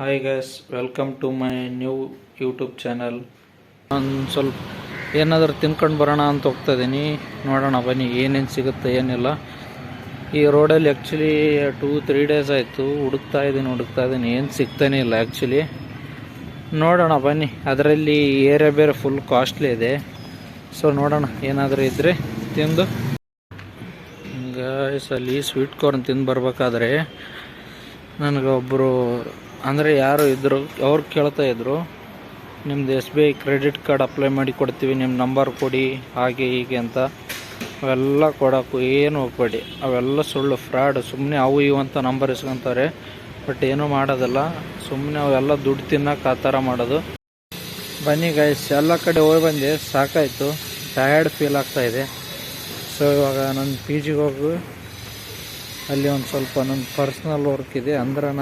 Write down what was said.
Hi guys, welcome to my new YouTube channel. ನಾನು ಸ್ವಲ್ಪ ಏನಾದರೂ ತಿನ್ಕೊಂಡು ಬರೋಣ ಅಂತ ಹೋಗ್ತಾ ಇದ್ದೀನಿ. ನೋಡೋಣ ಬನ್ನಿ ಏನೇನು ಸಿಗುತ್ತೆ ಏನಿಲ್ಲ. ಈ ರೋಡಲ್ಲಿ ಆ್ಯಕ್ಚುಲಿ 2-3 ಡೇಸ್ ಆಯಿತು ಹುಡುಕ್ತಾ ಇದ್ದೀನಿ, ಏನು ಸಿಗ್ತಾನೇ ಇಲ್ಲ ಆ್ಯಕ್ಚುಲಿ. ನೋಡೋಣ ಬನ್ನಿ. ಅದರಲ್ಲಿ ಏರಿಯಾ ಬೇರೆ ಫುಲ್ ಕಾಸ್ಟ್ಲಿ ಇದೆ. ಸೊ ನೋಡೋಣ ಏನಾದರೂ ಇದ್ದರೆ ತಿಂದು. ಗೈಸ್, ಅಲ್ಲಿ ಸ್ವೀಟ್ ಕಾರ್ನ್ ತಿಂದು ಬರಬೇಕಾದ್ರೆ ನನಗೆ ಒಬ್ಬರು ಅಂದರೆ ಯಾರು ಇದ್ದರು, ಅವ್ರು ಕೇಳ್ತಾ ಇದ್ರು, ನಿಮ್ಮದು SBI ಕ್ರೆಡಿಟ್ ಕಾರ್ಡ್ ಅಪ್ಲೈ ಮಾಡಿ ಕೊಡ್ತೀವಿ, ನಿಮ್ಮ ನಂಬರ್ ಕೊಡಿ ಹಾಗೆ ಹೀಗೆ ಅಂತ. ಅವೆಲ್ಲ ಕೊಡೋಕ್ಕೂ ಏನು ಹೋಗ್ಬೇಡಿ, ಅವೆಲ್ಲ ಸುಳ್ಳು, ಫ್ರಾಡ್. ಸುಮ್ಮನೆ ಅವು ಇವು ಅಂತ ನಂಬರ್ ಇಸ್ಕೊತಾರೆ, ಬಟ್ ಏನೂ ಮಾಡೋದಲ್ಲ. ಸುಮ್ಮನೆ ಅವೆಲ್ಲ ದುಡ್ಡು ತಿನ್ನೋಕೆ ಆ ಥರ ಮಾಡೋದು. ಬನ್ನಿ ಗೈಸ್, ಎಲ್ಲ ಕಡೆ ಹೋಗಿ ಬಂದೆ, ಸಾಕಾಯಿತು, ಟಯರ್ಡ್ ಫೀಲ್ ಆಗ್ತಾಯಿದೆ. ಸೊ ಇವಾಗ ನನ್ನ PGಗೆ ಹೋಗಿ ಅಲ್ಲಿ ಒಂದು ಸ್ವಲ್ಪ ನನ್ನ ಪರ್ಸ್ನಲ್ ವರ್ಕ್ ಇದೆ. ಅಂದ್ರೆ